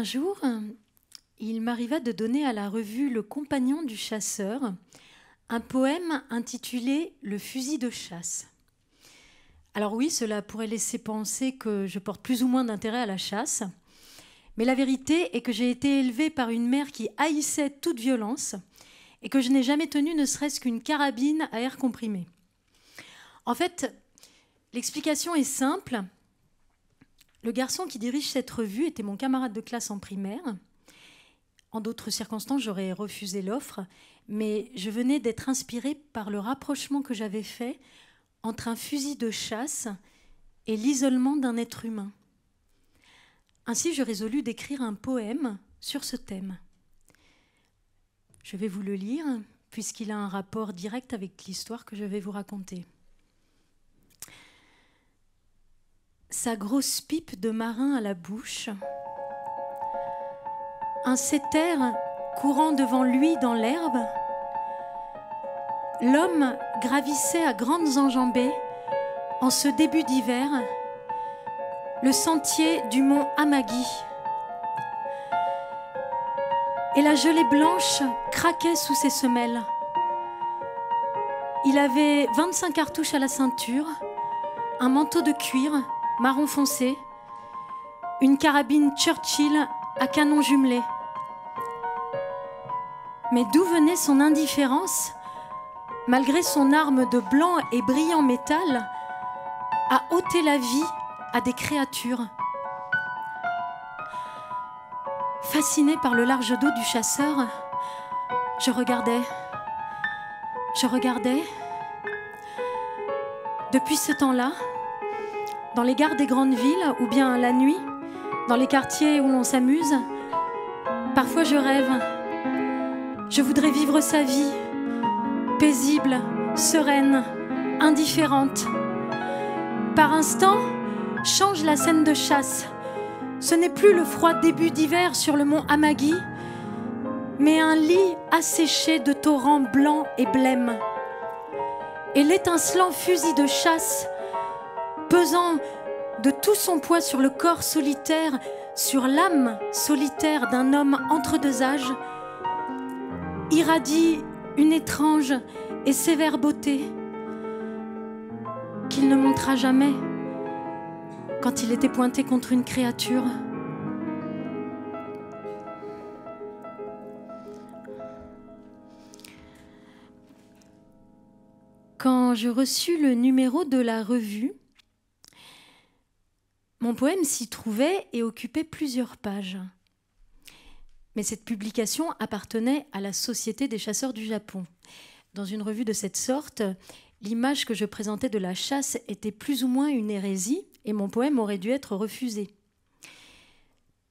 Un jour, il m'arriva de donner à la revue Le Compagnon du chasseur un poème intitulé « Le fusil de chasse ». Alors oui, cela pourrait laisser penser que je porte plus ou moins d'intérêt à la chasse, mais la vérité est que j'ai été élevée par une mère qui haïssait toute violence et que je n'ai jamais tenu ne serait-ce qu'une carabine à air comprimé. En fait, l'explication est simple. Le garçon qui dirige cette revue était mon camarade de classe en primaire. En d'autres circonstances, j'aurais refusé l'offre, mais je venais d'être inspirée par le rapprochement que j'avais fait entre un fusil de chasse et l'isolement d'un être humain. Ainsi, je résolus d'écrire un poème sur ce thème. Je vais vous le lire, puisqu'il a un rapport direct avec l'histoire que je vais vous raconter. Sa grosse pipe de marin à la bouche, un setter courant devant lui dans l'herbe, l'homme gravissait à grandes enjambées, en ce début d'hiver, le sentier du mont Amagui. Et la gelée blanche craquait sous ses semelles. Il avait 25 cartouches à la ceinture, un manteau de cuir marron foncé, une carabine Churchill à canon jumelé. Mais d'où venait son indifférence, malgré son arme de blanc et brillant métal, à ôter la vie à des créatures? Fasciné par le large dos du chasseur, je regardais. Depuis ce temps-là, dans les gares des grandes villes, ou bien la nuit, dans les quartiers où l'on s'amuse, parfois je rêve. Je voudrais vivre sa vie, paisible, sereine, indifférente. Par instant, change la scène de chasse. Ce n'est plus le froid début d'hiver sur le mont Amagui, mais un lit asséché de torrents blancs et blêmes. Et l'étincelant fusil de chasse, pesant de tout son poids sur le corps solitaire, sur l'âme solitaire d'un homme entre deux âges, irradie une étrange et sévère beauté qu'il ne montra jamais quand il était pointé contre une créature. Quand je reçus le numéro de la revue, mon poème s'y trouvait et occupait plusieurs pages. Mais cette publication appartenait à la Société des chasseurs du Japon. Dans une revue de cette sorte, l'image que je présentais de la chasse était plus ou moins une hérésie et mon poème aurait dû être refusé.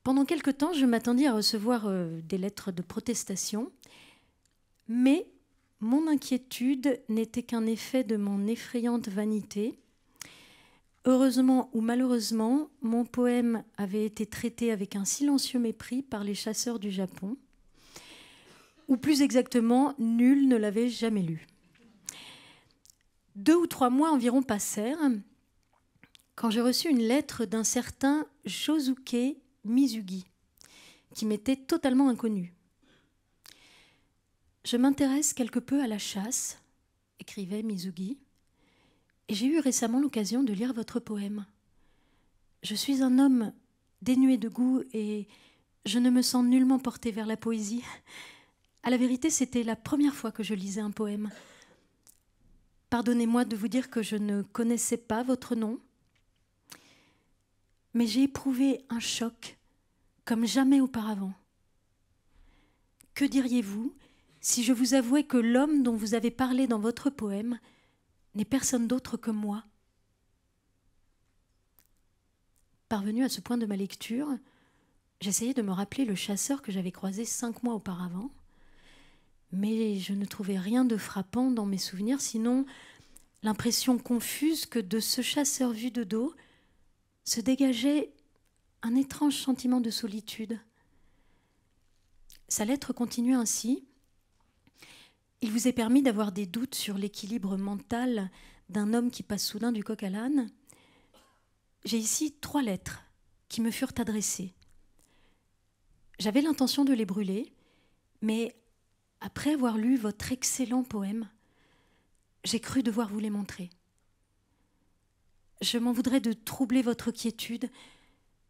Pendant quelque temps, je m'attendis à recevoir des lettres de protestation, mais mon inquiétude n'était qu'un effet de mon effrayante vanité. Heureusement ou malheureusement, mon poème avait été traité avec un silencieux mépris par les chasseurs du Japon, ou plus exactement, nul ne l'avait jamais lu. 2 ou 3 mois environ passèrent quand j'ai reçu une lettre d'un certain Josuke Mizugi, qui m'était totalement inconnu. « Je m'intéresse quelque peu à la chasse », écrivait Mizugi, « et j'ai eu récemment l'occasion de lire votre poème. Je suis un homme dénué de goût et je ne me sens nullement porté vers la poésie. À la vérité, c'était la première fois que je lisais un poème. Pardonnez-moi de vous dire que je ne connaissais pas votre nom, mais j'ai éprouvé un choc comme jamais auparavant. Que diriez-vous si je vous avouais que l'homme dont vous avez parlé dans votre poème n'est personne d'autre que moi? » Parvenue à ce point de ma lecture, j'essayais de me rappeler le chasseur que j'avais croisé 5 mois auparavant, mais je ne trouvais rien de frappant dans mes souvenirs, sinon l'impression confuse que de ce chasseur vu de dos se dégageait un étrange sentiment de solitude. Sa lettre continue ainsi. « Il vous est permis d'avoir des doutes sur l'équilibre mental d'un homme qui passe soudain du coq à l'âne. J'ai ici 3 lettres qui me furent adressées. J'avais l'intention de les brûler, mais après avoir lu votre excellent poème, j'ai cru devoir vous les montrer. Je m'en voudrais de troubler votre quiétude.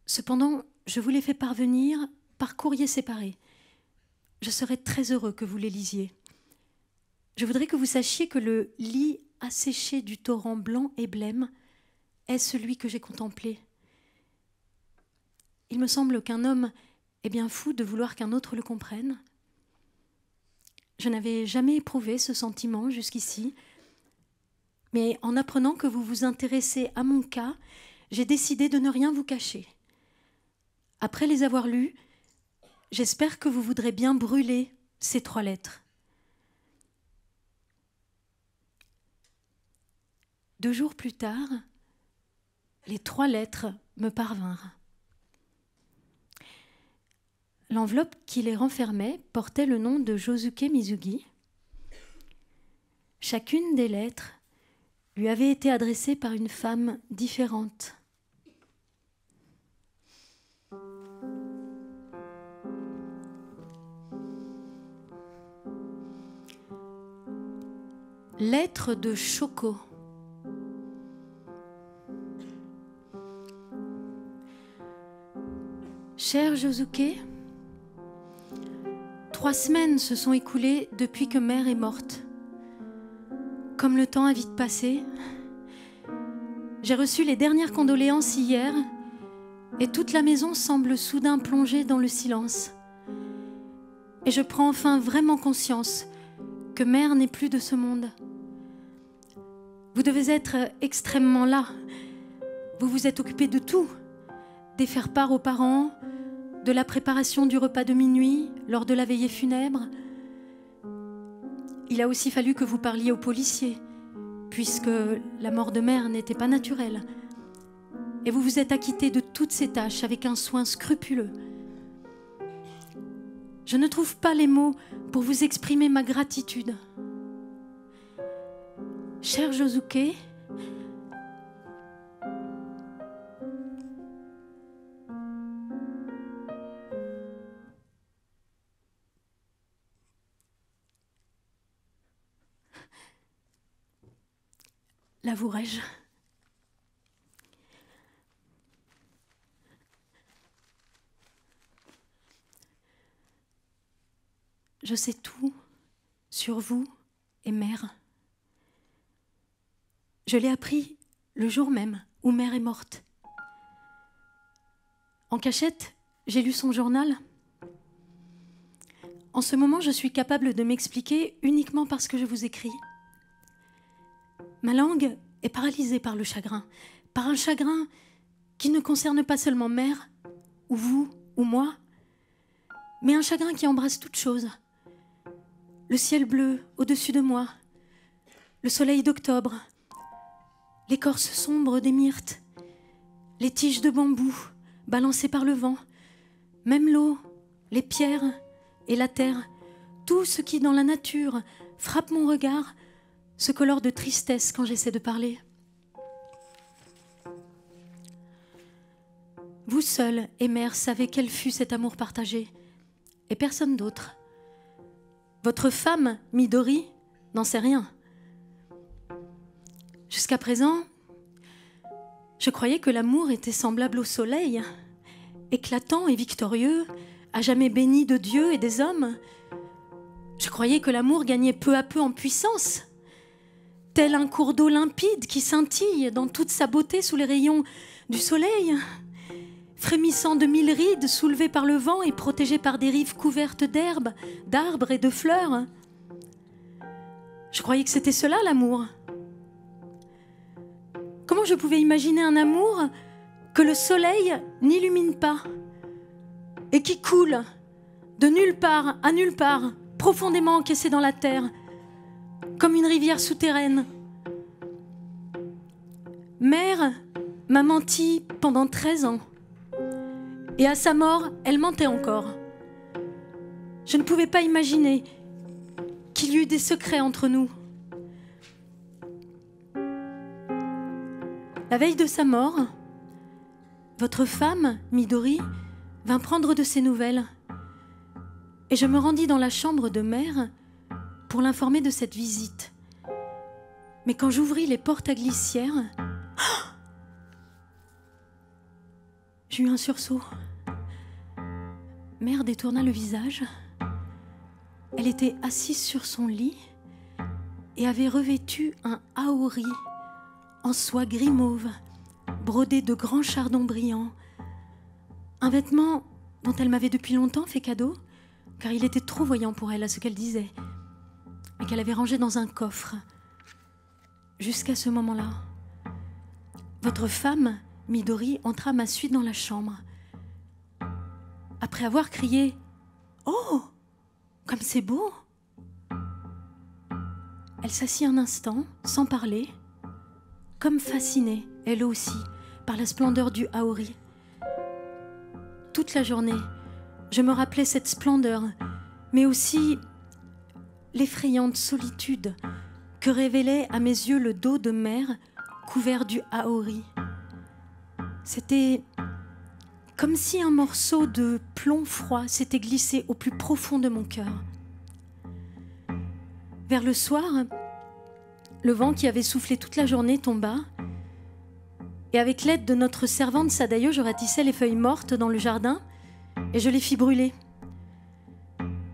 Cependant, je vous les fais parvenir par courrier séparé. Je serais très heureux que vous les lisiez. Je voudrais que vous sachiez que le lit asséché du torrent blanc et blême est celui que j'ai contemplé. Il me semble qu'un homme est bien fou de vouloir qu'un autre le comprenne. Je n'avais jamais éprouvé ce sentiment jusqu'ici, mais en apprenant que vous vous intéressez à mon cas, j'ai décidé de ne rien vous cacher. Après les avoir lus, j'espère que vous voudrez bien brûler ces 3 lettres. 2 jours plus tard, les 3 lettres me parvinrent. L'enveloppe qui les renfermait portait le nom de Josuke Mizugi. Chacune des lettres lui avait été adressée par une femme différente. Lettre de Shoko. Cher Josuke, 3 semaines se sont écoulées depuis que mère est morte. Comme le temps a vite passé, j'ai reçu les dernières condoléances hier et toute la maison semble soudain plongée dans le silence. Et je prends enfin vraiment conscience que mère n'est plus de ce monde. Vous devez être extrêmement las. Vous vous êtes occupé de tout, des faire part aux parents, de la préparation du repas de minuit lors de la veillée funèbre. Il a aussi fallu que vous parliez aux policiers, puisque la mort de mère n'était pas naturelle. Et vous vous êtes acquitté de toutes ces tâches avec un soin scrupuleux. Je ne trouve pas les mots pour vous exprimer ma gratitude. Cher Josuke, l'avouerai-je, je sais tout sur vous et mère. Je l'ai appris le jour même où mère est morte. En cachette, j'ai lu son journal. En ce moment, je suis capable de m'expliquer uniquement parce que je vous écris. Ma langue est paralysée par le chagrin, par un chagrin qui ne concerne pas seulement mère, ou vous, ou moi, mais un chagrin qui embrasse toute chose. Le ciel bleu au-dessus de moi, le soleil d'octobre, l'écorce sombre des myrtes, les tiges de bambou balancées par le vent, même l'eau, les pierres et la terre, tout ce qui dans la nature frappe mon regard se colore de tristesse quand j'essaie de parler. Vous seul et mère savez quel fut cet amour partagé, et personne d'autre. Votre femme, Midori, n'en sait rien. Jusqu'à présent, je croyais que l'amour était semblable au soleil, éclatant et victorieux, à jamais béni de Dieu et des hommes. Je croyais que l'amour gagnait peu à peu en puissance, tel un cours d'eau limpide qui scintille dans toute sa beauté sous les rayons du soleil, frémissant de 1000 rides soulevées par le vent et protégées par des rives couvertes d'herbes, d'arbres et de fleurs. Je croyais que c'était cela l'amour. Comment je pouvais imaginer un amour que le soleil n'illumine pas et qui coule de nulle part à nulle part, profondément encaissé dans la terre, comme une rivière souterraine. Mère m'a menti pendant 13 ans. Et à sa mort, elle mentait encore. Je ne pouvais pas imaginer qu'il y eût des secrets entre nous. La veille de sa mort, votre femme, Midori, vint prendre de ses nouvelles. et je me rendis dans la chambre de mère pour l'informer de cette visite. Mais quand j'ouvris les portes à glissière, j'ai eu un sursaut. Mère détourna le visage. Elle était assise sur son lit et avait revêtu un haori en soie gris mauve, brodé de grands chardons brillants. Un vêtement dont elle m'avait depuis longtemps fait cadeau, car il était trop voyant pour elle à ce qu'elle disait, et qu'elle avait rangé dans un coffre. Jusqu'à ce moment-là, votre femme, Midori, entra à ma suite dans la chambre. Après avoir crié « Oh, comme c'est beau !» elle s'assit un instant, sans parler, comme fascinée, elle aussi, par la splendeur du haori. Toute la journée, je me rappelais cette splendeur, mais aussi l'effrayante solitude que révélait à mes yeux le dos de mère couvert du haori. C'était comme si un morceau de plomb froid s'était glissé au plus profond de mon cœur. Vers le soir, le vent qui avait soufflé toute la journée tomba, et avec l'aide de notre servante Sadayo, je ratissais les feuilles mortes dans le jardin et je les fis brûler.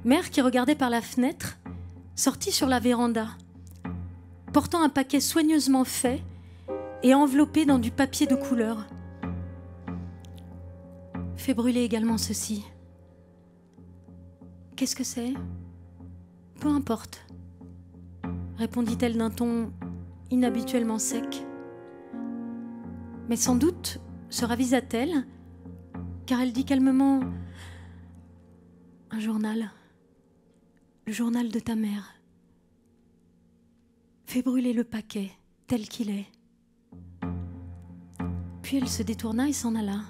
Mère, qui regardait par la fenêtre, sortit sur la véranda, portant un paquet soigneusement fait et enveloppé dans du papier de couleur. « Fais brûler également ceci. »« Qu'est-ce que c'est ? » ?»« Peu importe, » répondit-elle d'un ton inhabituellement sec. Mais sans doute se ravisa-t-elle, car elle dit calmement « Un journal, le journal de ta mère. Fais brûler le paquet tel qu'il est. » Puis elle se détourna et s'en alla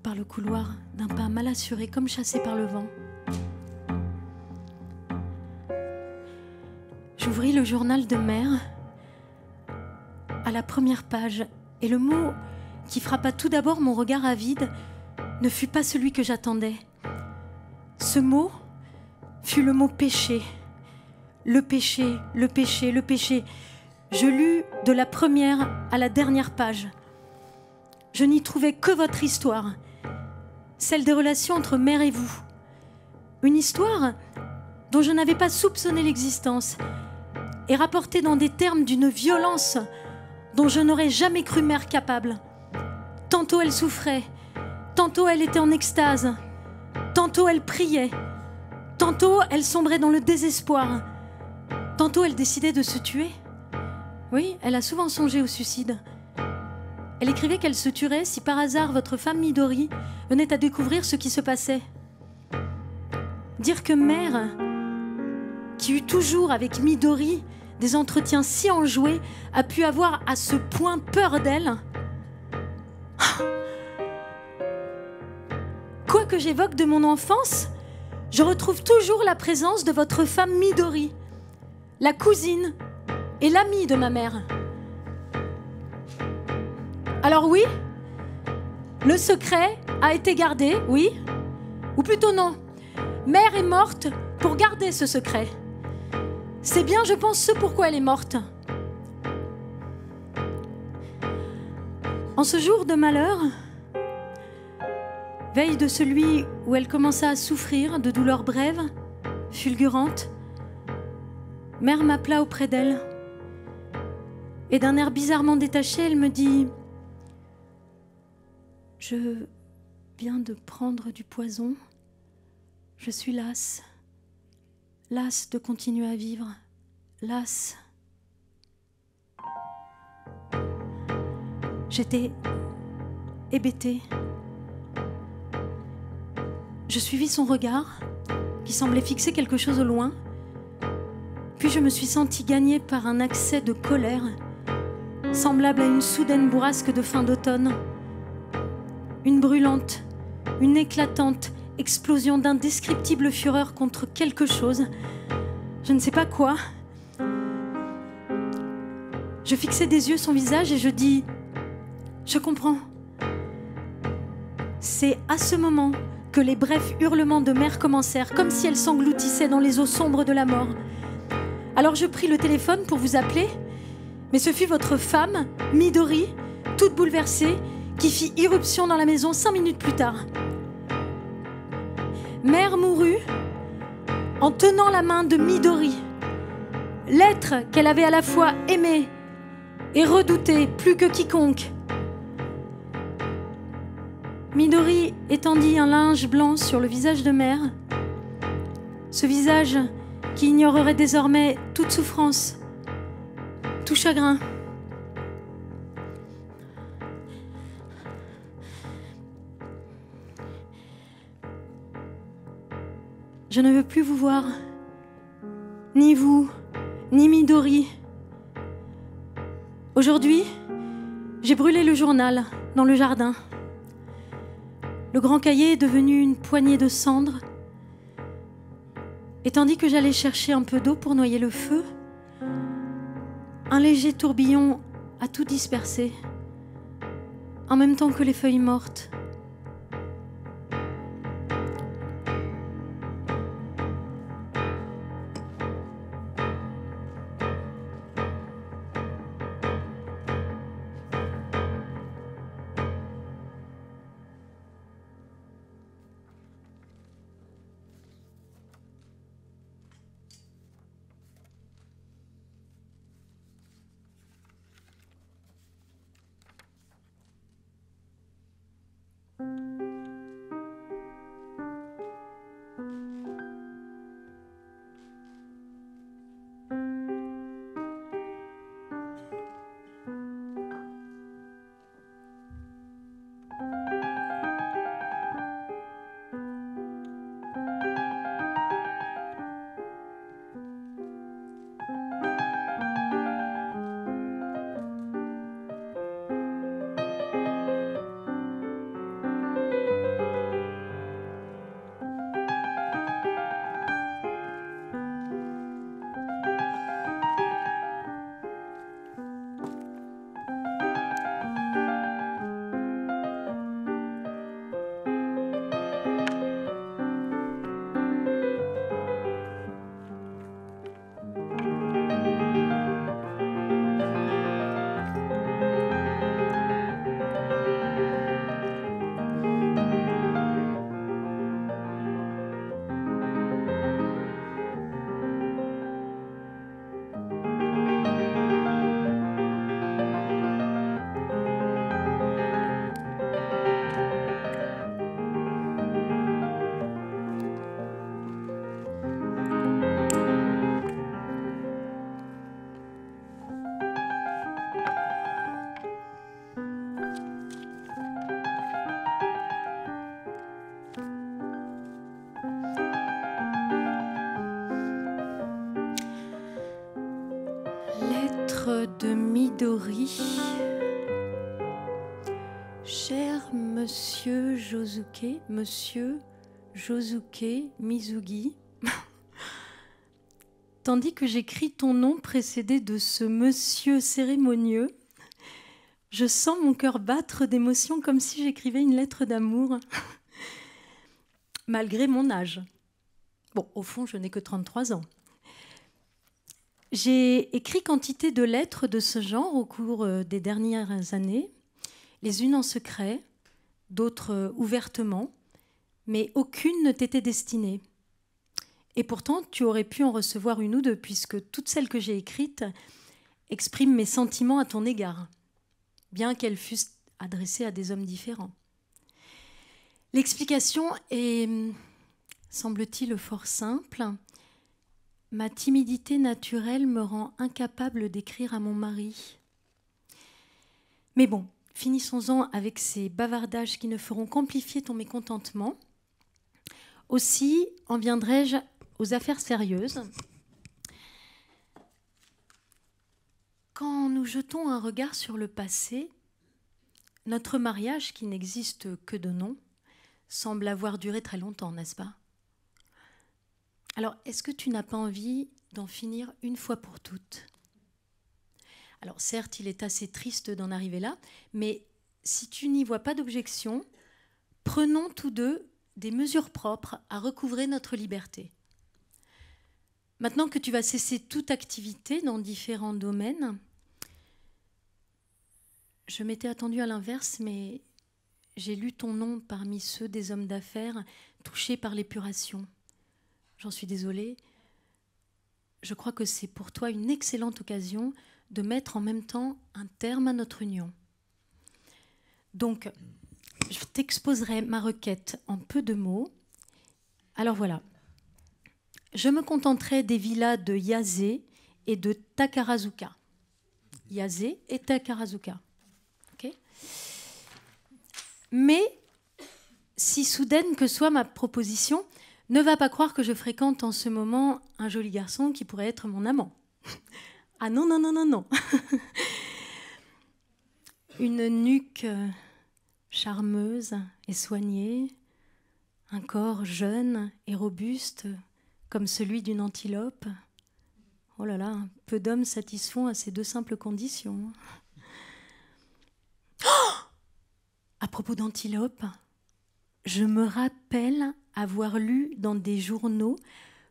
par le couloir d'un pas mal assuré, comme chassé par le vent. J'ouvris le journal de mère à la première page, et le mot qui frappa tout d'abord mon regard avide ne fut pas celui que j'attendais. Ce mot fut le mot péché. Le péché, le péché, le péché. Je lus de la première à la dernière page. Je n'y trouvais que votre histoire, celle des relations entre mère et vous. Une histoire dont je n'avais pas soupçonné l'existence et rapportée dans des termes d'une violence dont je n'aurais jamais cru mère capable. Tantôt elle souffrait, tantôt elle était en extase, tantôt elle priait, tantôt elle sombrait dans le désespoir, tantôt elle décidait de se tuer. Oui, elle a souvent songé au suicide. Elle écrivait qu'elle se tuerait si par hasard votre femme Midori venait à découvrir ce qui se passait. Dire que mère, qui eut toujours avec Midori des entretiens si enjoués, a pu avoir à ce point peur d'elle. Quoi que j'évoque de mon enfance, je retrouve toujours la présence de votre femme Midori, la cousine et l'amie de ma mère. Alors oui, le secret a été gardé, oui, ou plutôt non. Mère est morte pour garder ce secret. C'est bien, je pense, ce pourquoi elle est morte. En ce jour de malheur, veille de celui où elle commença à souffrir de douleurs brèves, fulgurantes, mère m'appela auprès d'elle et d'un air bizarrement détaché, elle me dit « Je viens de prendre du poison. Je suis lasse. Lasse de continuer à vivre. Lasse. » J'étais hébétée. Je suivis son regard, qui semblait fixer quelque chose au loin. Puis je me suis sentie gagnée par un accès de colère, semblable à une soudaine bourrasque de fin d'automne. Une brûlante, une éclatante explosion d'indescriptible fureur contre quelque chose, je ne sais pas quoi. Je fixai des yeux son visage et je dis « Je comprends ». C'est à ce moment que les brefs hurlements de mère commencèrent, comme si elle s'engloutissait dans les eaux sombres de la mort. Alors je pris le téléphone pour vous appeler, mais ce fut votre femme, Midori, toute bouleversée, qui fit irruption dans la maison 5 minutes plus tard. Mère mourut en tenant la main de Midori, l'être qu'elle avait à la fois aimé et redouté plus que quiconque. Midori étendit un linge blanc sur le visage de mère, ce visage qui ignorerait désormais toute souffrance, tout chagrin. Je ne veux plus vous voir, ni vous, ni Midori. Aujourd'hui, j'ai brûlé le journal dans le jardin. Le grand cahier est devenu une poignée de cendres. Et tandis que j'allais chercher un peu d'eau pour noyer le feu, un léger tourbillon a tout dispersé, en même temps que les feuilles mortes. De Midori. Cher Monsieur Josuke Mizugi, tandis que j'écris ton nom précédé de ce monsieur cérémonieux, je sens mon cœur battre d'émotion comme si j'écrivais une lettre d'amour, malgré mon âge. Bon, au fond, je n'ai que 33 ans. J'ai écrit quantité de lettres de ce genre au cours des dernières années, les unes en secret, d'autres ouvertement, mais aucune ne t'était destinée. Et pourtant, tu aurais pu en recevoir une ou deux, puisque toutes celles que j'ai écrites expriment mes sentiments à ton égard, bien qu'elles fussent adressées à des hommes différents. L'explication est, semble-t-il, fort simple. Ma timidité naturelle me rend incapable d'écrire à mon mari. Mais bon, finissons-en avec ces bavardages qui ne feront qu'amplifier ton mécontentement. Aussi en viendrai-je aux affaires sérieuses. Quand nous jetons un regard sur le passé, notre mariage, qui n'existe que de nom, semble avoir duré très longtemps, n'est-ce pas ? Alors, est-ce que tu n'as pas envie d'en finir une fois pour toutes ? Alors, certes, il est assez triste d'en arriver là, mais si tu n'y vois pas d'objection, prenons tous deux des mesures propres à recouvrer notre liberté. Maintenant que tu vas cesser toute activité dans différents domaines, je m'étais attendue à l'inverse, mais j'ai lu ton nom parmi ceux des hommes d'affaires touchés par l'épuration. J'en suis désolée. Je crois que c'est pour toi une excellente occasion de mettre en même temps un terme à notre union. Donc, je t'exposerai ma requête en peu de mots. Alors voilà. Je me contenterai des villas de Yazé et de Takarazuka. Yazé et Takarazuka. Okay. Mais, si soudaine que soit ma proposition, ne va pas croire que je fréquente en ce moment un joli garçon qui pourrait être mon amant. Ah non, non, non, non, non. Une nuque charmeuse et soignée, un corps jeune et robuste comme celui d'une antilope. Oh là là, peu d'hommes satisfont à ces deux simples conditions. Oh ! À propos d'antilope, je me rappelle avoir lu dans des journaux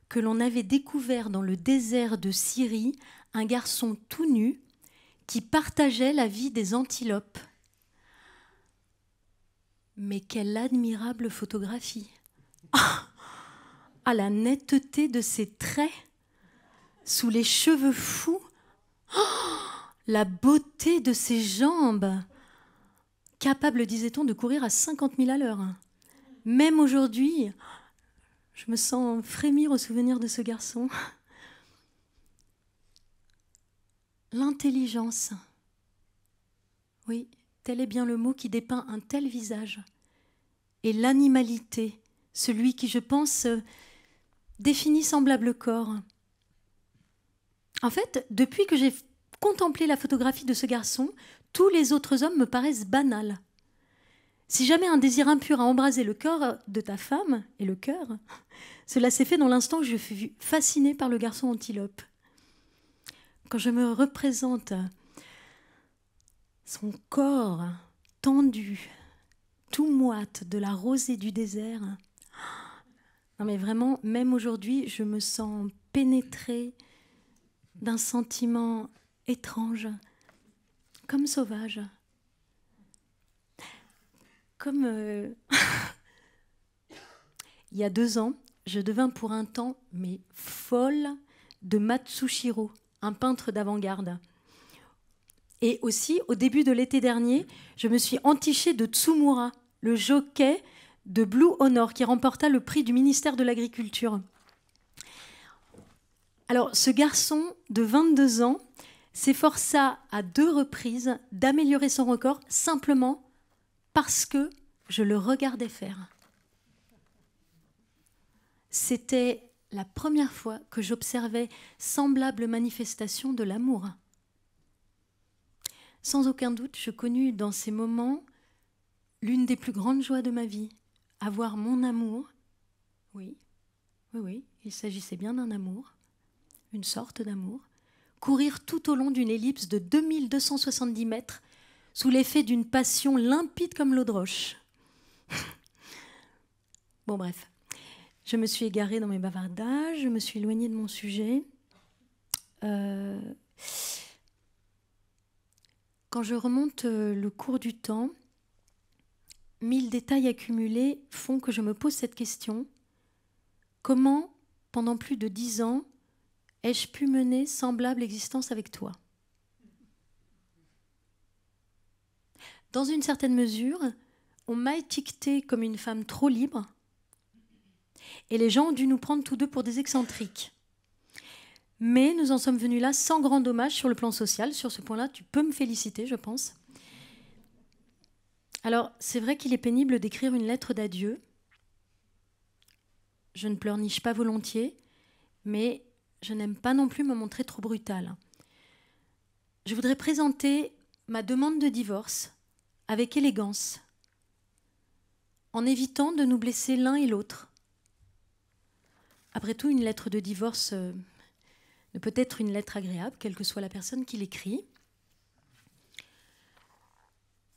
que l'on avait découvert dans le désert de Syrie un garçon tout nu qui partageait la vie des antilopes. Mais quelle admirable photographie! Ah, la netteté de ses traits, sous les cheveux fous, oh, la beauté de ses jambes, capable, disait-on, de courir à 50 000 à l'heure. Même aujourd'hui, je me sens frémir au souvenir de ce garçon. L'intelligence. Oui, tel est bien le mot qui dépeint un tel visage. Et l'animalité, celui qui, je pense, définit semblable corps. En fait, depuis que j'ai contemplé la photographie de ce garçon, tous les autres hommes me paraissent banals. Si jamais un désir impur a embrasé le corps de ta femme et le cœur, cela s'est fait dans l'instant où je fus fascinée par le garçon antilope. Quand je me représente son corps tendu, tout moite de la rosée du désert, non mais vraiment, même aujourd'hui, je me sens pénétrée d'un sentiment étrange, comme sauvage. Comme il y a 2 ans, je devins pour un temps, mais folle, de Matsushiro, un peintre d'avant-garde. Et aussi, au début de l'été dernier, je me suis entichée de Tsumura, le jockey de Blue Honor, qui remporta le prix du ministère de l'Agriculture. Alors, ce garçon de 22 ans s'efforça à 2 reprises d'améliorer son record simplement parce que je le regardais faire. C'était la première fois que j'observais semblable manifestation de l'amour. Sans aucun doute, je connus dans ces moments l'une des plus grandes joies de ma vie, avoir mon amour. Oui, il s'agissait bien d'un amour, une sorte d'amour, courir tout au long d'une ellipse de 2270 mètres sous l'effet d'une passion limpide comme l'eau de roche. Bon, bref. Je me suis égarée dans mes bavardages, je me suis éloignée de mon sujet. Quand je remonte le cours du temps, 1000 détails accumulés font que je me pose cette question. Comment, pendant plus de 10 ans, ai-je pu mener semblable existence avec toi ? Dans une certaine mesure, on m'a étiquetée comme une femme trop libre, et les gens ont dû nous prendre tous deux pour des excentriques. Mais nous en sommes venus là sans grand dommage sur le plan social. Sur ce point-là, tu peux me féliciter, je pense. Alors, c'est vrai qu'il est pénible d'écrire une lettre d'adieu. Je ne pleurniche pas volontiers, mais je n'aime pas non plus me montrer trop brutale. Je voudrais présenter ma demande de divorce avec élégance, en évitant de nous blesser l'un et l'autre. Après tout, une lettre de divorce ne peut être une lettre agréable, quelle que soit la personne qui l'écrit.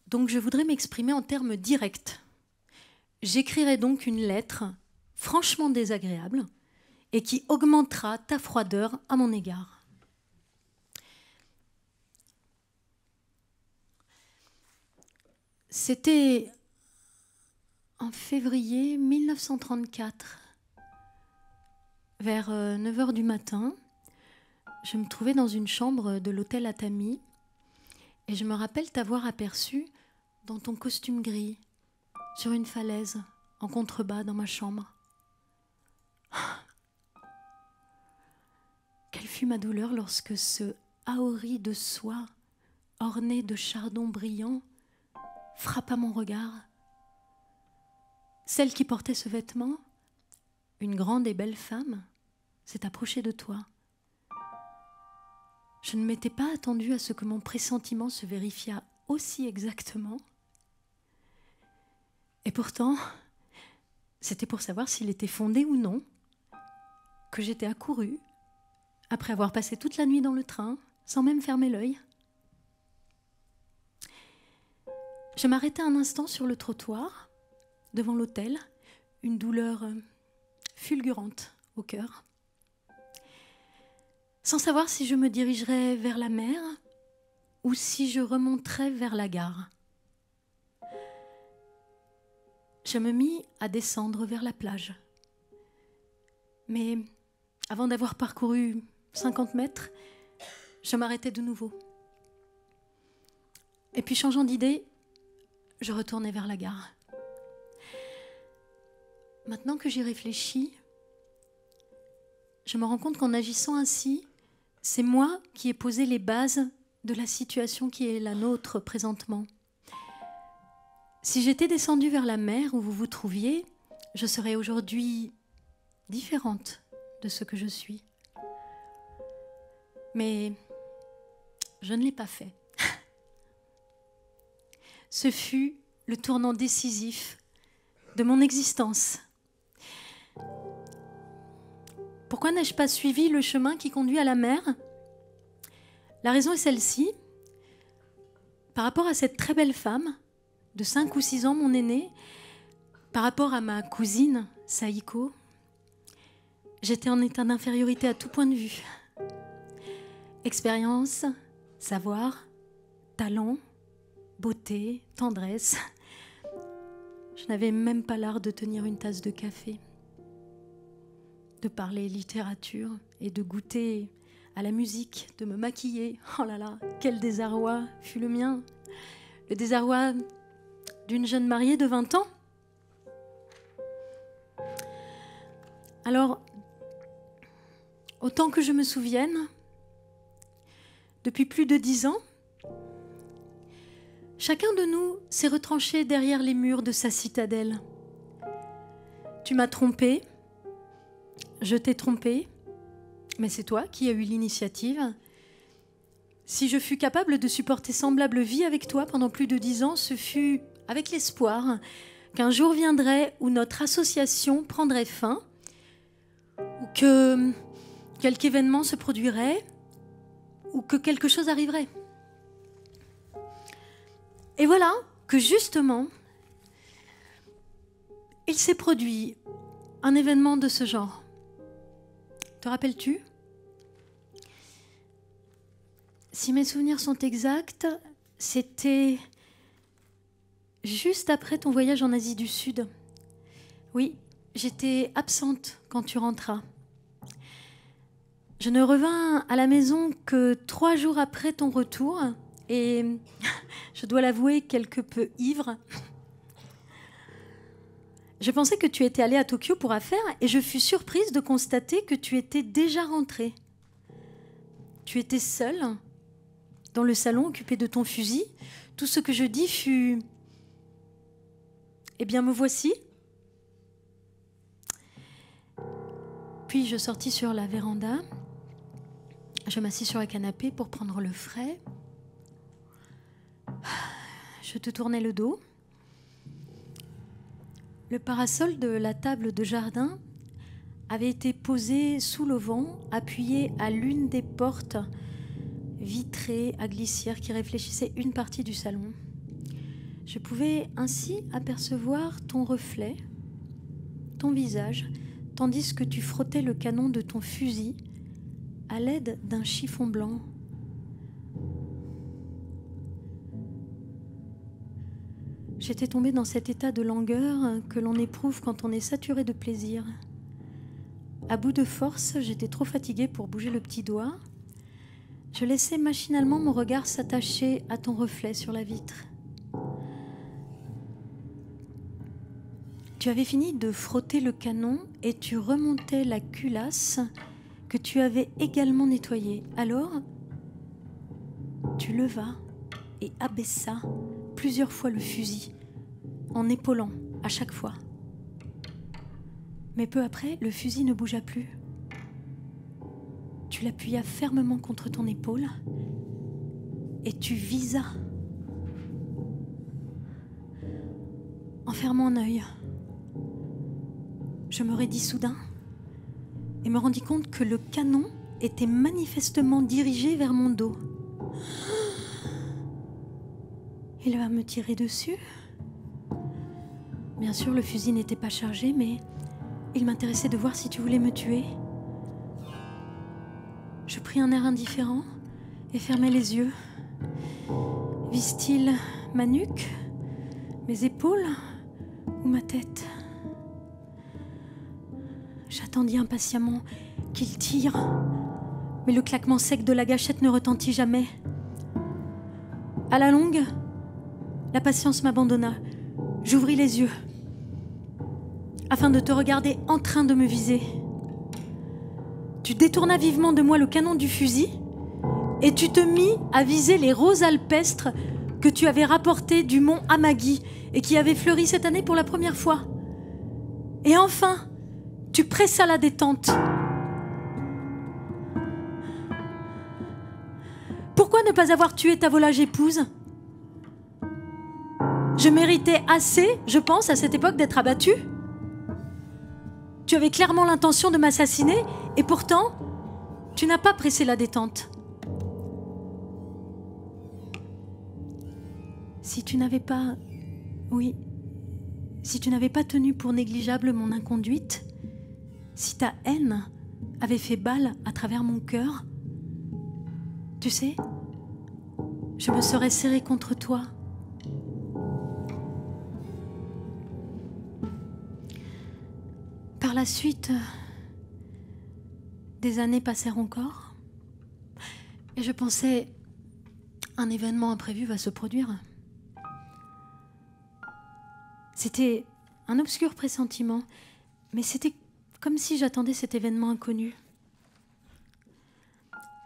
Donc je voudrais m'exprimer en termes directs. J'écrirai donc une lettre franchement désagréable et qui augmentera ta froideur à mon égard. C'était en février 1934, vers 9 h du matin. Je me trouvais dans une chambre de l'hôtel Atami et je me rappelle t'avoir aperçu dans ton costume gris, sur une falaise, en contrebas dans ma chambre. Quelle fut ma douleur lorsque ce ahuri de soie, orné de chardons brillants, frappa mon regard. Celle qui portait ce vêtement, une grande et belle femme, s'est approchée de toi. Je ne m'étais pas attendue à ce que mon pressentiment se vérifiât aussi exactement. Et pourtant, c'était pour savoir s'il était fondé ou non que j'étais accourue, après avoir passé toute la nuit dans le train, sans même fermer l'œil. Je m'arrêtai un instant sur le trottoir, devant l'hôtel, une douleur fulgurante au cœur, sans savoir si je me dirigerais vers la mer ou si je remonterais vers la gare. Je me mis à descendre vers la plage. Mais avant d'avoir parcouru 50 mètres, je m'arrêtais de nouveau. Et puis, changeant d'idée, je retournais vers la gare. Maintenant que j'y réfléchis, je me rends compte qu'en agissant ainsi, c'est moi qui ai posé les bases de la situation qui est la nôtre présentement. Si j'étais descendue vers la mer où vous vous trouviez, je serais aujourd'hui différente de ce que je suis. Mais je ne l'ai pas fait. Ce fut le tournant décisif de mon existence. Pourquoi n'ai-je pas suivi le chemin qui conduit à la mer ? La raison est celle-ci. Par rapport à cette très belle femme, de 5 ou 6 ans, mon aînée, par rapport à ma cousine, Saïko, j'étais en état d'infériorité à tout point de vue. Expérience, savoir, talent, beauté, tendresse. Je n'avais même pas l'art de tenir une tasse de café, de parler littérature et de goûter à la musique, de me maquiller. Oh là là, quel désarroi fut le mien. Le désarroi d'une jeune mariée de 20 ans. Alors, autant que je me souvienne, depuis plus de 10 ans, chacun de nous s'est retranché derrière les murs de sa citadelle. Tu m'as trompé, je t'ai trompé, mais c'est toi qui as eu l'initiative. Si je fus capable de supporter semblable vie avec toi pendant plus de 10 ans, ce fut avec l'espoir qu'un jour viendrait où notre association prendrait fin, ou que quelque événement se produirait, ou que quelque chose arriverait. Et voilà que justement, il s'est produit un événement de ce genre. Te rappelles-tu ? Si mes souvenirs sont exacts, c'était juste après ton voyage en Asie du Sud. Oui, j'étais absente quand tu rentras. Je ne revins à la maison que 3 jours après ton retour et je dois l'avouer quelque peu ivre. Je pensais que tu étais allée à Tokyo pour affaires et je fus surprise de constater que tu étais déjà rentrée. Tu étais seule dans le salon occupé de ton fusil. Tout ce que je dis fut « Eh bien, me voici ». Puis je sortis sur la véranda. Je m'assis sur un canapé pour prendre le frais. Je te tournais le dos. Le parasol de la table de jardin avait été posé sous l'auvent, appuyé à l'une des portes vitrées à glissière qui réfléchissaient une partie du salon. Je pouvais ainsi apercevoir ton reflet, ton visage, tandis que tu frottais le canon de ton fusil à l'aide d'un chiffon blanc. J'étais tombée dans cet état de langueur que l'on éprouve quand on est saturé de plaisir. À bout de force, j'étais trop fatiguée pour bouger le petit doigt. Je laissais machinalement mon regard s'attacher à ton reflet sur la vitre. Tu avais fini de frotter le canon et tu remontais la culasse que tu avais également nettoyée. Alors, tu levas et abaissa plusieurs fois le fusil, en épaulant à chaque fois. Mais peu après, le fusil ne bougea plus. Tu l'appuya fermement contre ton épaule et tu visas en fermant un œil. Je me raidis soudain et me rendis compte que le canon était manifestement dirigé vers mon dos. Il va me tirer dessus. Bien sûr, le fusil n'était pas chargé, mais il m'intéressait de voir si tu voulais me tuer. Je pris un air indifférent et fermai les yeux. Vise-t-il ma nuque, mes épaules ou ma tête ? J'attendis impatiemment qu'il tire, mais le claquement sec de la gâchette ne retentit jamais. À la longue, la patience m'abandonna. J'ouvris les yeux afin de te regarder en train de me viser. Tu détournas vivement de moi le canon du fusil et tu te mis à viser les roses alpestres que tu avais rapportées du mont Amaghi et qui avaient fleuri cette année pour la première fois. Et enfin, tu pressas la détente. Pourquoi ne pas avoir tué ta volage épouse ? Je méritais assez, je pense, à cette époque d'être abattue. Tu avais clairement l'intention de m'assassiner et pourtant, tu n'as pas pressé la détente. Si tu n'avais pas tenu pour négligeable mon inconduite, si ta haine avait fait balle à travers mon cœur, tu sais, je me serais serrée contre toi. Par la suite, des années passèrent encore et je pensais, un événement imprévu va se produire. C'était un obscur pressentiment, mais c'était comme si j'attendais cet événement inconnu.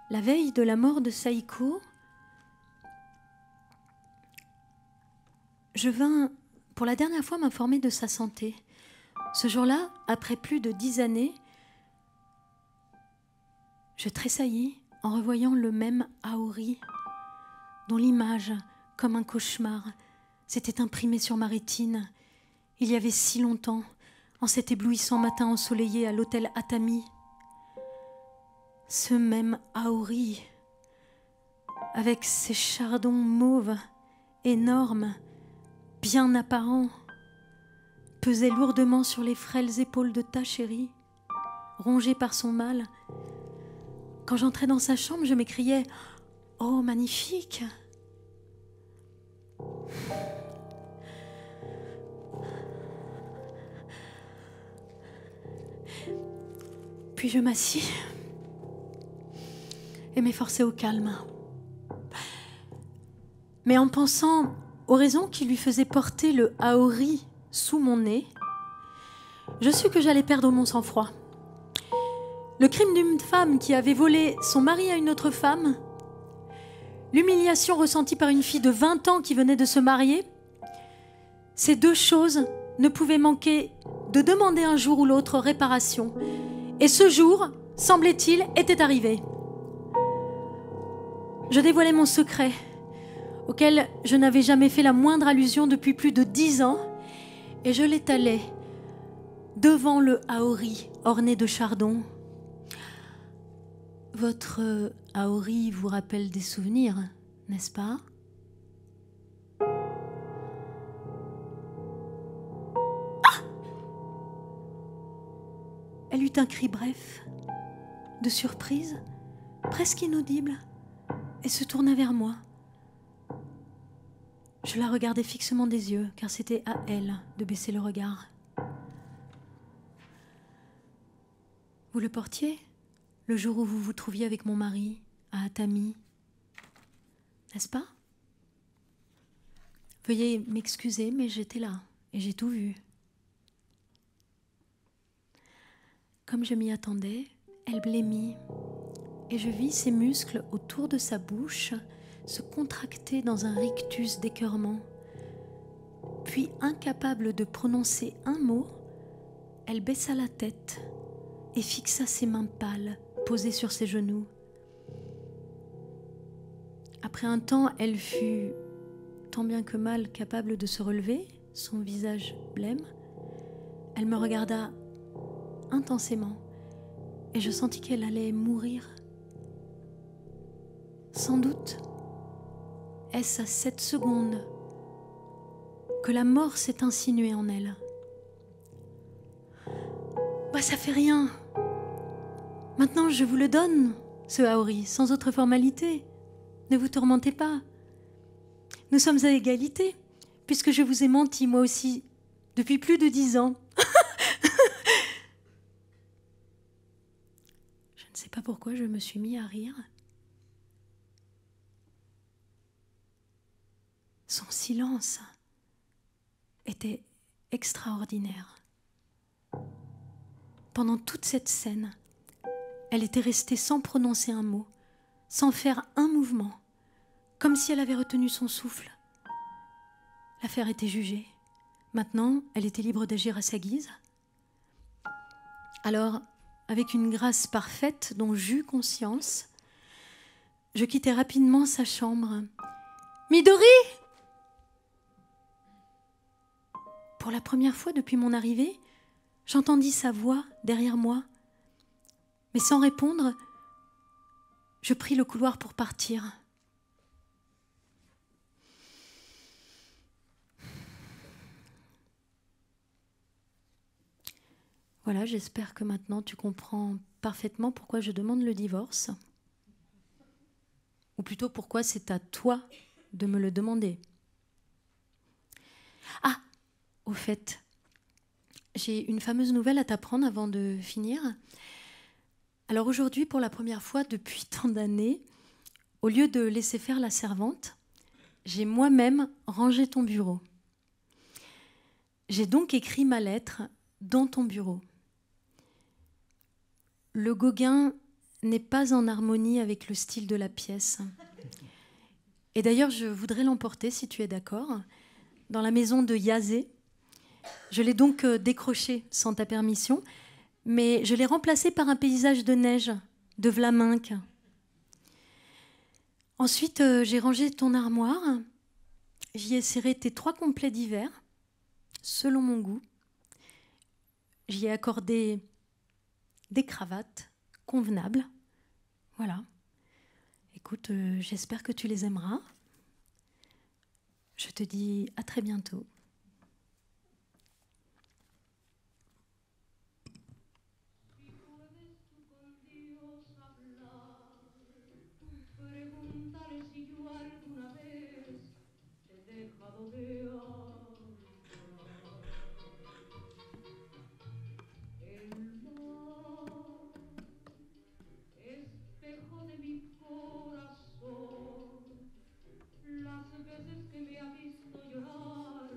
La veille de la mort de Saïko, je vins pour la dernière fois m'informer de sa santé. Ce jour-là, après plus de 10 années, je tressaillis en revoyant le même Aori, dont l'image, comme un cauchemar, s'était imprimée sur ma rétine. Il y avait si longtemps, en cet éblouissant matin ensoleillé à l'hôtel Atami. Ce même Aori, avec ses chardons mauves, énormes, bien apparents, pesait lourdement sur les frêles épaules de ta chérie, rongée par son mal. Quand j'entrais dans sa chambre, je m'écriais « Oh, magnifique !» Puis je m'assis et m'efforçai au calme. Mais en pensant aux raisons qui lui faisaient porter le Aori sous mon nez, je sus que j'allais perdre mon sang-froid. Le crime d'une femme qui avait volé son mari à une autre femme, l'humiliation ressentie par une fille de 20 ans qui venait de se marier, ces deux choses ne pouvaient manquer de demander un jour ou l'autre réparation. Et ce jour, semblait-il, était arrivé. Je dévoilais mon secret, auquel je n'avais jamais fait la moindre allusion depuis plus de 10 ans, et je l'étalais devant le Aori orné de chardons. Votre Aori vous rappelle des souvenirs, n'est-ce pas ? eut un cri bref, de surprise, presque inaudible, et se tourna vers moi. Je la regardai fixement des yeux, car c'était à elle de baisser le regard. Vous le portiez, le jour où vous vous trouviez avec mon mari, à Atami, n'est-ce pas? Veuillez m'excuser, mais j'étais là, et j'ai tout vu. Comme je m'y attendais, elle blêmit, et je vis ses muscles autour de sa bouche se contracter dans un rictus d'écœurement. Puis, incapable de prononcer un mot, elle baissa la tête et fixa ses mains pâles posées sur ses genoux. Après un temps, elle fut tant bien que mal capable de se relever, son visage blême. Elle me regarda intensément et je sentis qu'elle allait mourir. Sans doute, est-ce à cette seconde que la mort s'est insinuée en elle. Bah, ça fait rien. Maintenant, je vous le donne, ce Haori, sans autre formalité. Ne vous tourmentez pas. Nous sommes à égalité, puisque je vous ai menti, moi aussi, depuis plus de 10 ans. Je ne sais pas pourquoi je me suis mis à rire. Son silence était extraordinaire. Pendant toute cette scène, elle était restée sans prononcer un mot, sans faire un mouvement, comme si elle avait retenu son souffle. L'affaire était jugée. Maintenant, elle était libre d'agir à sa guise. Alors, avec une grâce parfaite dont j'eus conscience, je quittai rapidement sa chambre. « Midori !» Pour la première fois depuis mon arrivée, j'entendis sa voix derrière moi. Mais sans répondre, je pris le couloir pour partir. Voilà, j'espère que maintenant tu comprends parfaitement pourquoi je demande le divorce. Ou plutôt pourquoi c'est à toi de me le demander. Ah, au fait, j'ai une fameuse nouvelle à t'apprendre avant de finir. Alors aujourd'hui, pour la première fois depuis tant d'années, au lieu de laisser faire la servante, j'ai moi-même rangé ton bureau. J'ai donc écrit ma lettre dans ton bureau. Le Gauguin n'est pas en harmonie avec le style de la pièce. Et d'ailleurs, je voudrais l'emporter, si tu es d'accord, dans la maison de Yazé. Je l'ai donc décroché sans ta permission, mais je l'ai remplacé par un paysage de neige, de Vlaminck. Ensuite, j'ai rangé ton armoire. J'y ai serré tes 3 complets d'hiver, selon mon goût. J'y ai accordé des cravates convenables. Voilà. Écoute, j'espère que tu les aimeras. Je te dis à très bientôt. Espejo de mi corazón, las veces que me ha visto llorar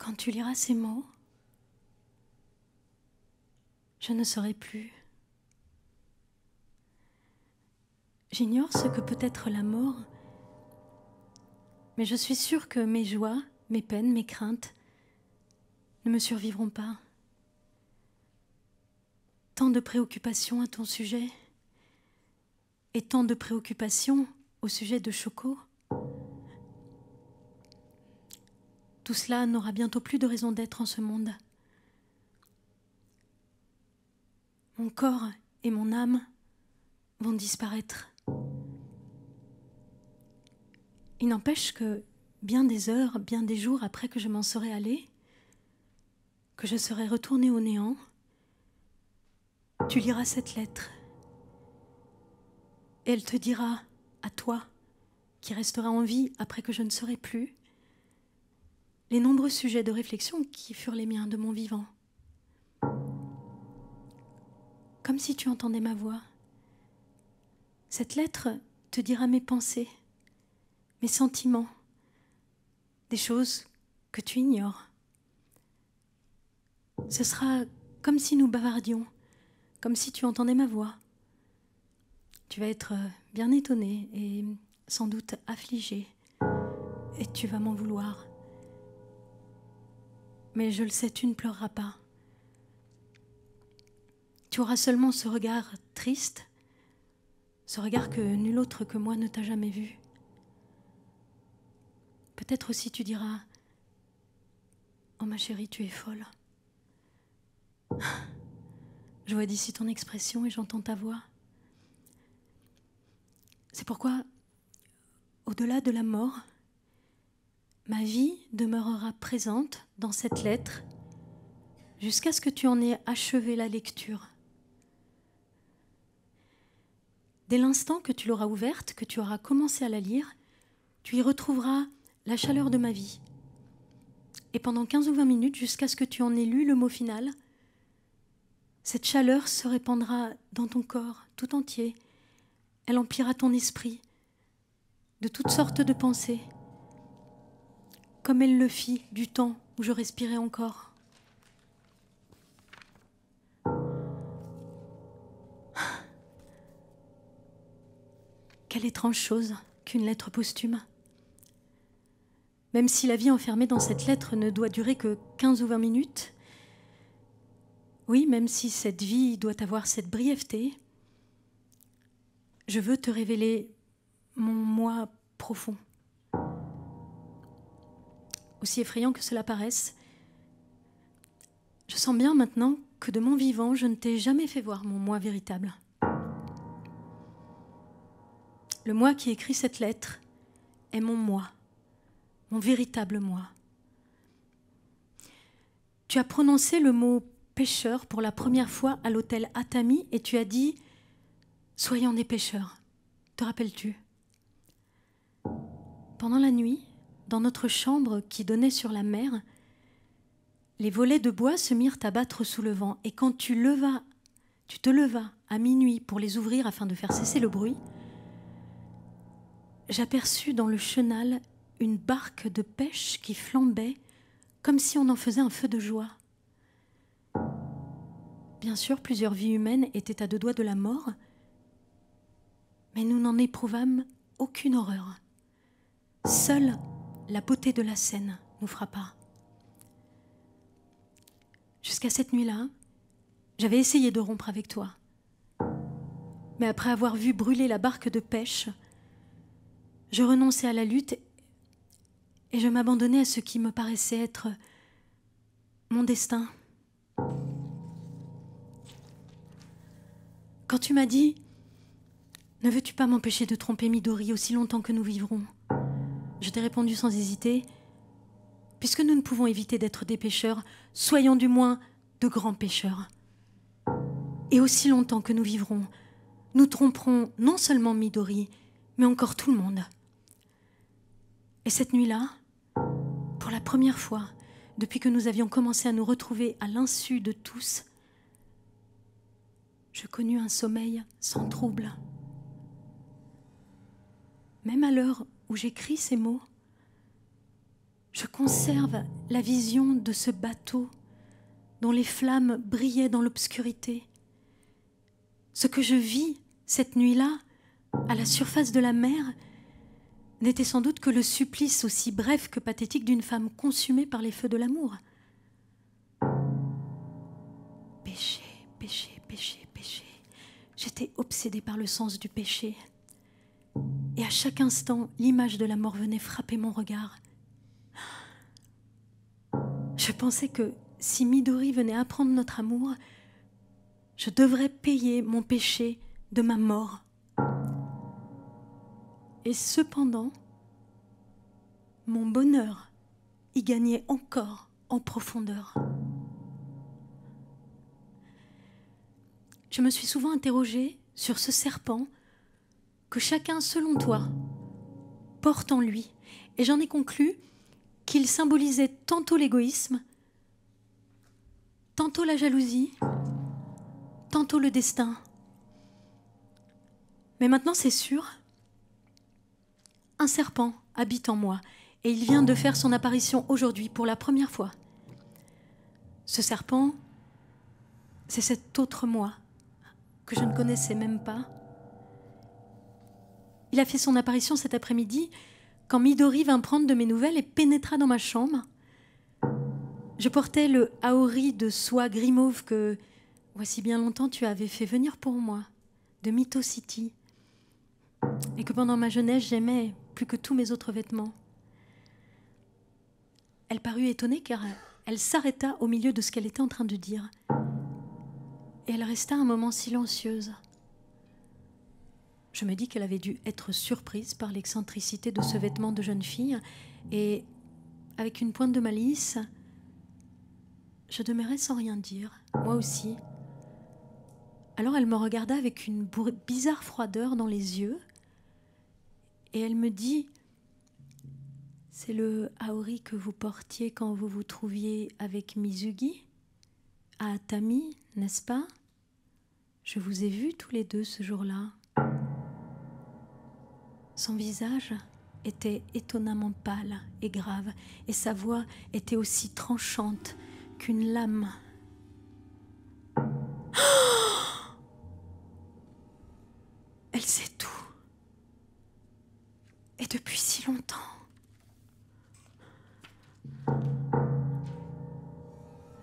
Quand tu liras ces mots, je ne saurai plus. J'ignore ce que peut être la mort, mais je suis sûre que mes joies, mes peines, mes craintes ne me survivront pas. Tant de préoccupations à ton sujet et tant de préoccupations au sujet de Choco. Tout cela n'aura bientôt plus de raison d'être en ce monde. Mon corps et mon âme vont disparaître. Il n'empêche que bien des heures, bien des jours après que je m'en serai allée, que je serai retournée au néant, tu liras cette lettre. Et elle te dira, à toi, qui restera en vie après que je ne serai plus, les nombreux sujets de réflexion qui furent les miens de mon vivant. Comme si tu entendais ma voix. Cette lettre te dira mes pensées, mes sentiments, des choses que tu ignores. Ce sera comme si nous bavardions, comme si tu entendais ma voix. Tu vas être bien étonné et sans doute affligé, et tu vas m'en vouloir. Mais je le sais, tu ne pleureras pas. Tu auras seulement ce regard triste, ce regard que nul autre que moi ne t'a jamais vu. Peut-être aussi tu diras « Oh ma chérie, tu es folle. » Je vois d'ici ton expression et j'entends ta voix. C'est pourquoi, au-delà de la mort, ma vie demeurera présente dans cette lettre jusqu'à ce que tu en aies achevé la lecture. Dès l'instant que tu l'auras ouverte, que tu auras commencé à la lire, tu y retrouveras la chaleur de ma vie. Et pendant 15 ou 20 minutes, jusqu'à ce que tu en aies lu le mot final, cette chaleur se répandra dans ton corps tout entier. Elle emplira ton esprit de toutes sortes de pensées, comme elle le fit du temps où je respirais encore. Quelle étrange chose qu'une lettre posthume. Même si la vie enfermée dans cette lettre ne doit durer que 15 ou 20 minutes, oui, même si cette vie doit avoir cette brièveté, je veux te révéler mon moi profond. Aussi effrayant que cela paraisse, je sens bien maintenant que de mon vivant, je ne t'ai jamais fait voir mon moi véritable. Le moi qui écrit cette lettre est mon moi, mon véritable moi. Tu as prononcé le mot pécheur pour la première fois à l'hôtel Atami et tu as dit « Soyons des pécheurs ». Te rappelles-tu? Pendant la nuit, dans notre chambre qui donnait sur la mer, les volets de bois se mirent à battre sous le vent et quand tu te levas à minuit pour les ouvrir afin de faire cesser le bruit, j'aperçus dans le chenal une barque de pêche qui flambait comme si on en faisait un feu de joie. Bien sûr, plusieurs vies humaines étaient à 2 doigts de la mort, mais nous n'en éprouvâmes aucune horreur. Seule la beauté de la scène nous frappa. Jusqu'à cette nuit-là, j'avais essayé de rompre avec toi. Mais après avoir vu brûler la barque de pêche, je renonçais à la lutte et je m'abandonnais à ce qui me paraissait être mon destin. Quand tu m'as dit « Ne veux-tu pas m'empêcher de tromper Midori aussi longtemps que nous vivrons ?» Je t'ai répondu sans hésiter « Puisque nous ne pouvons éviter d'être des pécheurs, soyons du moins de grands pécheurs. Et aussi longtemps que nous vivrons, nous tromperons non seulement Midori, mais encore tout le monde. » Et cette nuit-là, pour la première fois, depuis que nous avions commencé à nous retrouver à l'insu de tous, je connus un sommeil sans trouble. Même à l'heure où j'écris ces mots, Je conserve la vision de ce bateau dont les flammes brillaient dans l'obscurité. Ce que je vis cette nuit-là, à la surface de la mer, n'était sans doute que le supplice aussi bref que pathétique d'une femme consumée par les feux de l'amour. Péché, péché, péché, péché. J'étais obsédée par le sens du péché. Et à chaque instant, l'image de la mort venait frapper mon regard. Je pensais que si Midori venait apprendre notre amour, je devrais payer mon péché de ma mort. Et cependant, mon bonheur y gagnait encore en profondeur. Je me suis souvent interrogée sur ce serpent que chacun, selon toi, porte en lui. Et j'en ai conclu qu'il symbolisait tantôt l'égoïsme, tantôt la jalousie, tantôt le destin. Mais maintenant, c'est sûr, un serpent habite en moi et il vient de faire son apparition aujourd'hui pour la première fois. Ce serpent, c'est cet autre moi que je ne connaissais même pas. Il a fait son apparition cet après-midi quand Midori vint prendre de mes nouvelles et pénétra dans ma chambre. Je portais le haori de soie gris mauve que, voici bien longtemps, tu avais fait venir pour moi, de Mito City, et que pendant ma jeunesse, j'aimais plus que tous mes autres vêtements. Elle parut étonnée car elle s'arrêta au milieu de ce qu'elle était en train de dire. Et elle resta un moment silencieuse. Je me dis qu'elle avait dû être surprise par l'excentricité de ce vêtement de jeune fille et, avec une pointe de malice, je demeurai sans rien dire, moi aussi. Alors elle me regarda avec une bizarre froideur dans les yeux et elle me dit « C'est le haori que vous portiez quand vous vous trouviez avec Mizugi à Atami, n'est-ce pas? Je vous ai vus tous les deux ce jour-là. » Son visage était étonnamment pâle et grave, et sa voix était aussi tranchante qu'une lame. Oh, elle sait tout. Et depuis si longtemps.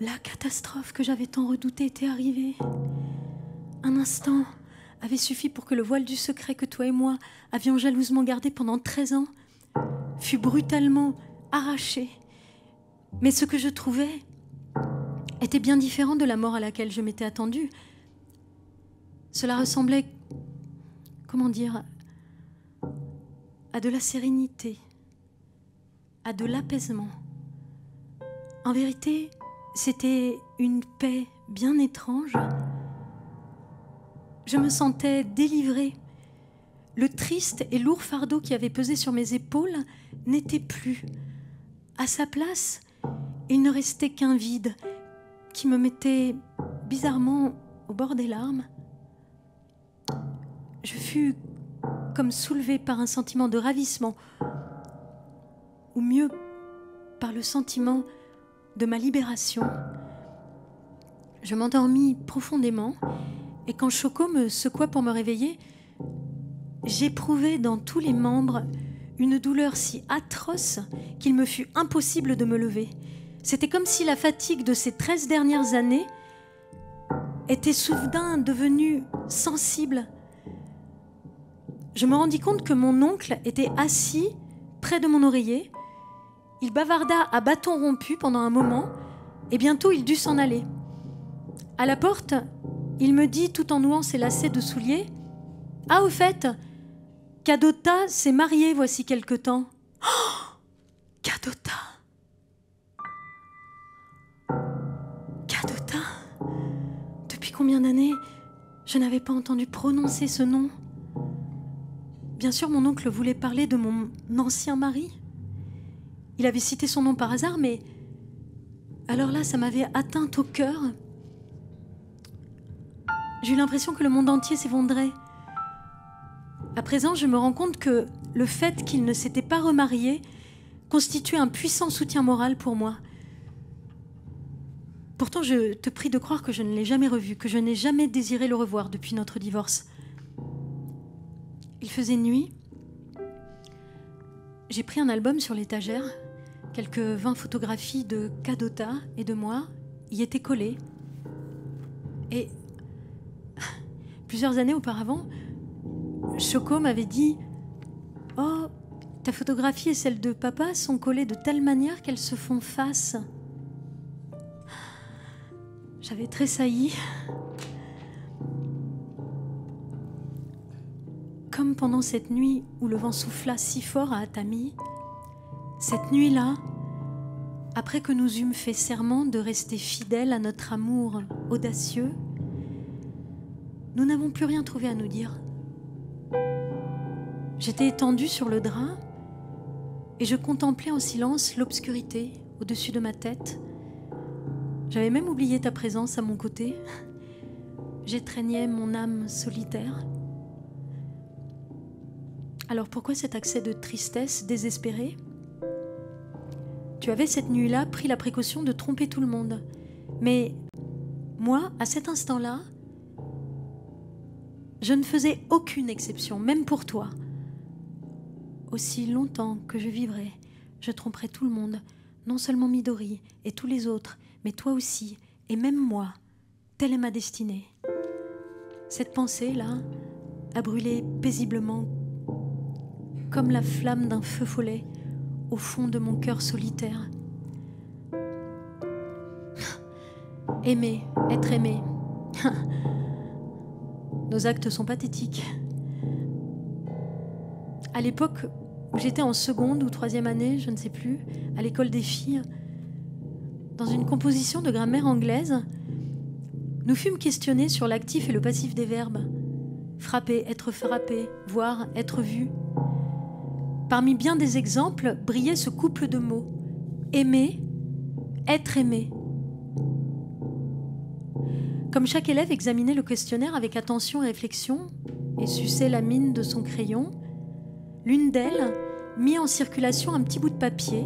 La catastrophe que j'avais tant redoutée était arrivée. Un instant avait suffi pour que le voile du secret que toi et moi avions jalousement gardé pendant 13 ans fût brutalement arraché. Mais ce que je trouvais était bien différent de la mort à laquelle je m'étais attendue. Cela ressemblait, comment dire, à de la sérénité, à de l'apaisement. En vérité, c'était une paix bien étrange. Je me sentais délivrée. Le triste et lourd fardeau qui avait pesé sur mes épaules n'était plus. À sa place, il ne restait qu'un vide qui me mettait bizarrement au bord des larmes. Je fus comme soulevée par un sentiment de ravissement, ou mieux, par le sentiment de ma libération. Je m'endormis profondément et quand Shoko me secoua pour me réveiller, j'éprouvais dans tous les membres une douleur si atroce qu'il me fut impossible de me lever. C'était comme si la fatigue de ces 13 dernières années était soudain devenue sensible. Je me rendis compte que mon oncle était assis près de mon oreiller. Il bavarda à bâton rompu pendant un moment et bientôt il dut s'en aller. À la porte, il me dit, tout en nouant ses lacets de souliers, « Ah, au fait, Kadota s'est mariée voici quelque temps. » Oh, Kadota. Kadota. Depuis combien d'années je n'avais pas entendu prononcer ce nom? Bien sûr, mon oncle voulait parler de mon ancien mari. Il avait cité son nom par hasard, mais alors là, ça m'avait atteinte au cœur. J'ai eu l'impression que le monde entier s'effondrait. À présent, je me rends compte que le fait qu'il ne s'était pas remarié constituait un puissant soutien moral pour moi. Pourtant, je te prie de croire que je ne l'ai jamais revu, que je n'ai jamais désiré le revoir depuis notre divorce. Il faisait nuit. J'ai pris un album sur l'étagère. Quelques 20 photographies de Cadota et de moi y étaient collées. Et plusieurs années auparavant, Choco m'avait dit « Oh, ta photographie et celle de papa sont collées de telle manière qu'elles se font face. » J'avais tressailli. Comme pendant cette nuit où le vent souffla si fort à Atami, cette nuit-là, après que nous eûmes fait serment de rester fidèles à notre amour audacieux, nous n'avons plus rien trouvé à nous dire. J'étais étendue sur le drap et je contemplais en silence l'obscurité au-dessus de ma tête. J'avais même oublié ta présence à mon côté. J'étreignais mon âme solitaire. Alors pourquoi cet accès de tristesse désespérée ? Tu avais cette nuit-là pris la précaution de tromper tout le monde. Mais moi, à cet instant-là, je ne faisais aucune exception, même pour toi. Aussi longtemps que je vivrai, je tromperai tout le monde, non seulement Midori et tous les autres, mais toi aussi, et même moi. Telle est ma destinée. Cette pensée-là a brûlé paisiblement, comme la flamme d'un feu follet, au fond de mon cœur solitaire. Aimer, être aimé. Nos actes sont pathétiques. À l'époque où j'étais en seconde ou troisième année, je ne sais plus, à l'école des filles, dans une composition de grammaire anglaise, nous fûmes questionnés sur l'actif et le passif des verbes. Frapper, être frappé, voir, être vu. Parmi bien des exemples, brillait ce couple de mots. Aimer, être aimé. Comme chaque élève examinait le questionnaire avec attention et réflexion et suçait la mine de son crayon, l'une d'elles mit en circulation un petit bout de papier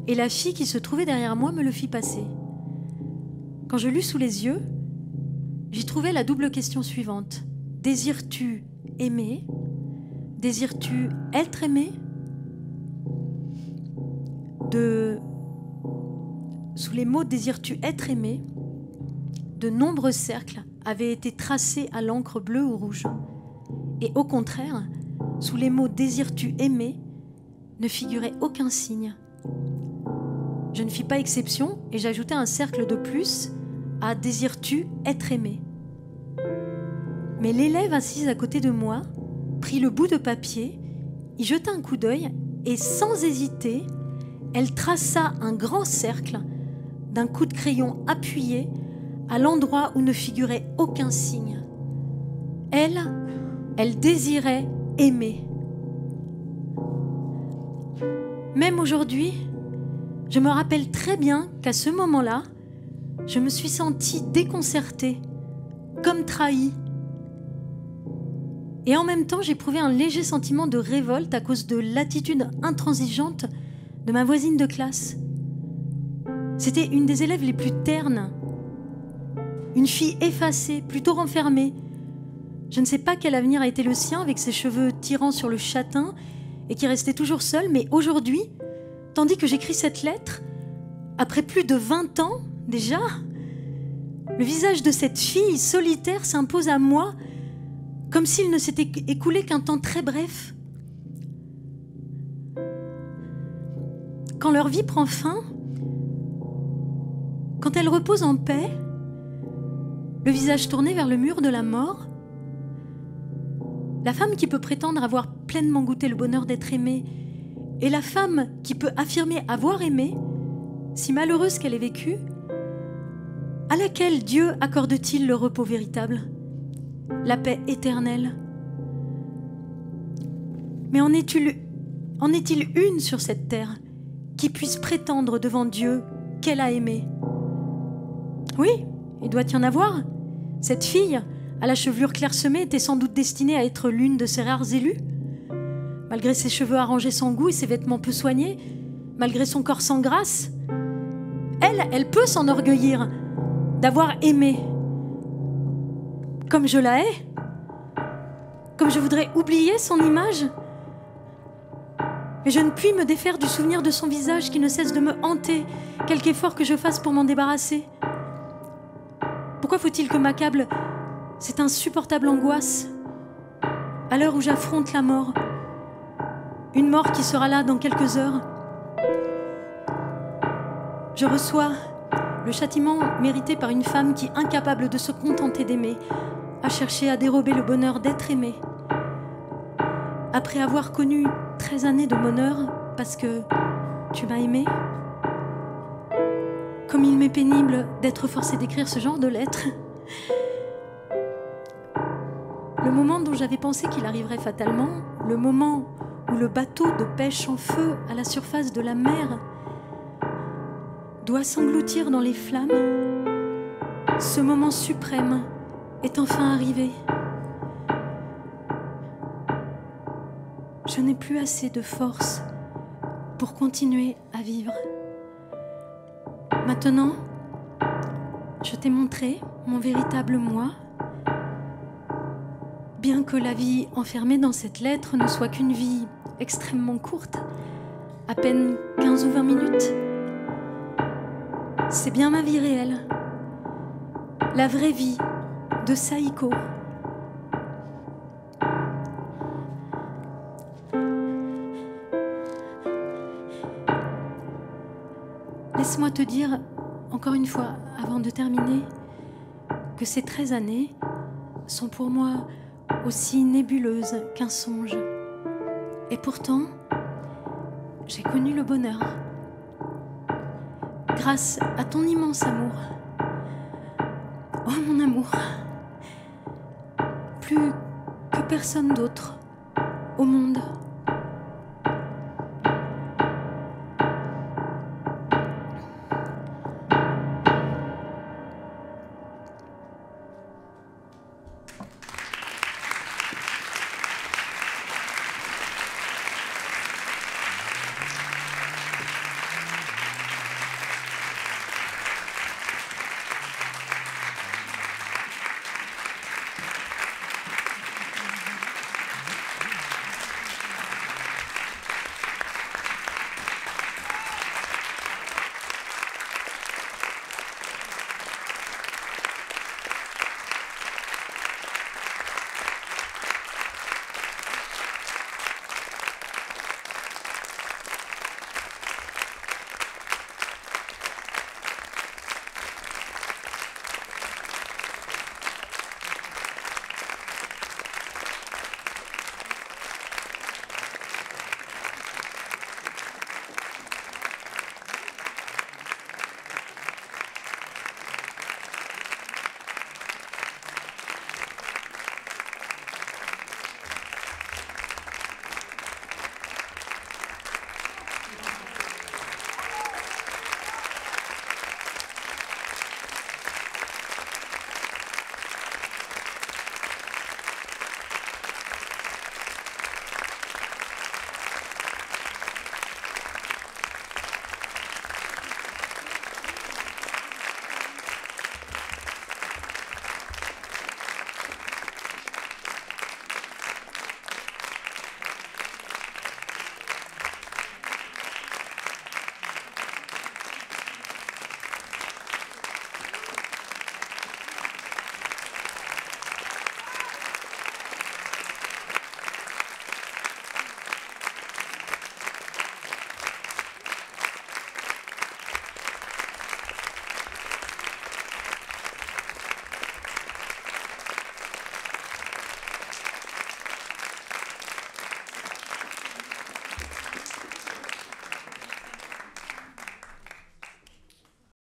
et la fille qui se trouvait derrière moi me le fit passer. Quand je l'eus sous les yeux, j'y trouvais la double question suivante. Désires-tu aimer ? Désires-tu être aimé ? Sous les mots « désires-tu être aimé ?» de nombreux cercles avaient été tracés à l'encre bleue ou rouge. Et au contraire, sous les mots « désires-tu aimer ?» ne figurait aucun signe. Je ne fis pas exception et j'ajoutai un cercle de plus à « désires-tu être aimé ?» Mais l'élève assise à côté de moi prit le bout de papier, y jeta un coup d'œil et sans hésiter, elle traça un grand cercle d'un coup de crayon appuyé à l'endroit où ne figurait aucun signe. Elle désirait aimer. Même aujourd'hui, je me rappelle très bien qu'à ce moment-là, je me suis sentie déconcertée, comme trahie. Et en même temps, j'éprouvais un léger sentiment de révolte à cause de l'attitude intransigeante de ma voisine de classe. C'était une des élèves les plus ternes. Une fille effacée, plutôt renfermée. Je ne sais pas quel avenir a été le sien avec ses cheveux tirant sur le châtain et qui restait toujours seule, mais aujourd'hui, tandis que j'écris cette lettre, après plus de 20 ans déjà, le visage de cette fille solitaire s'impose à moi comme s'il ne s'était écoulé qu'un temps très bref. Quand leur vie prend fin, quand elle repose en paix, le visage tourné vers le mur de la mort, la femme qui peut prétendre avoir pleinement goûté le bonheur d'être aimée et la femme qui peut affirmer avoir aimé, si malheureuse qu'elle ait vécu, à laquelle Dieu accorde-t-il le repos véritable, la paix éternelle? Mais en est-il une sur cette terre qui puisse prétendre devant Dieu qu'elle a aimé? Oui, il doit y en avoir. Cette fille, à la chevelure clairsemée, était sans doute destinée à être l'une de ces rares élus. malgré ses cheveux arrangés sans goût et ses vêtements peu soignés, malgré son corps sans grâce, elle peut s'enorgueillir d'avoir aimé comme je la hais, comme je voudrais oublier son image. Mais je ne puis me défaire du souvenir de son visage qui ne cesse de me hanter, quelque effort que je fasse pour m'en débarrasser. Pourquoi faut-il que m'accable cette insupportable angoisse à l'heure où j'affronte la mort, une mort qui sera là dans quelques heures? Je reçois le châtiment mérité par une femme qui, incapable de se contenter d'aimer, a cherché à dérober le bonheur d'être aimée. Après avoir connu 13 années de bonheur parce que tu m'as aimé, comme il m'est pénible d'être forcée d'écrire ce genre de lettres. Le moment dont j'avais pensé qu'il arriverait fatalement, le moment où le bateau de pêche en feu à la surface de la mer doit s'engloutir dans les flammes, ce moment suprême est enfin arrivé. Je n'ai plus assez de force pour continuer à vivre. Maintenant, je t'ai montré mon véritable moi, bien que la vie enfermée dans cette lettre ne soit qu'une vie extrêmement courte, à peine 15 ou 20 minutes. C'est bien ma vie réelle, la vraie vie de Saïko. Laisse-moi te dire, encore une fois, avant de terminer, que ces 13 années sont pour moi aussi nébuleuses qu'un songe. Et pourtant, j'ai connu le bonheur. Grâce à ton immense amour. Oh mon amour, plus que personne d'autre au monde.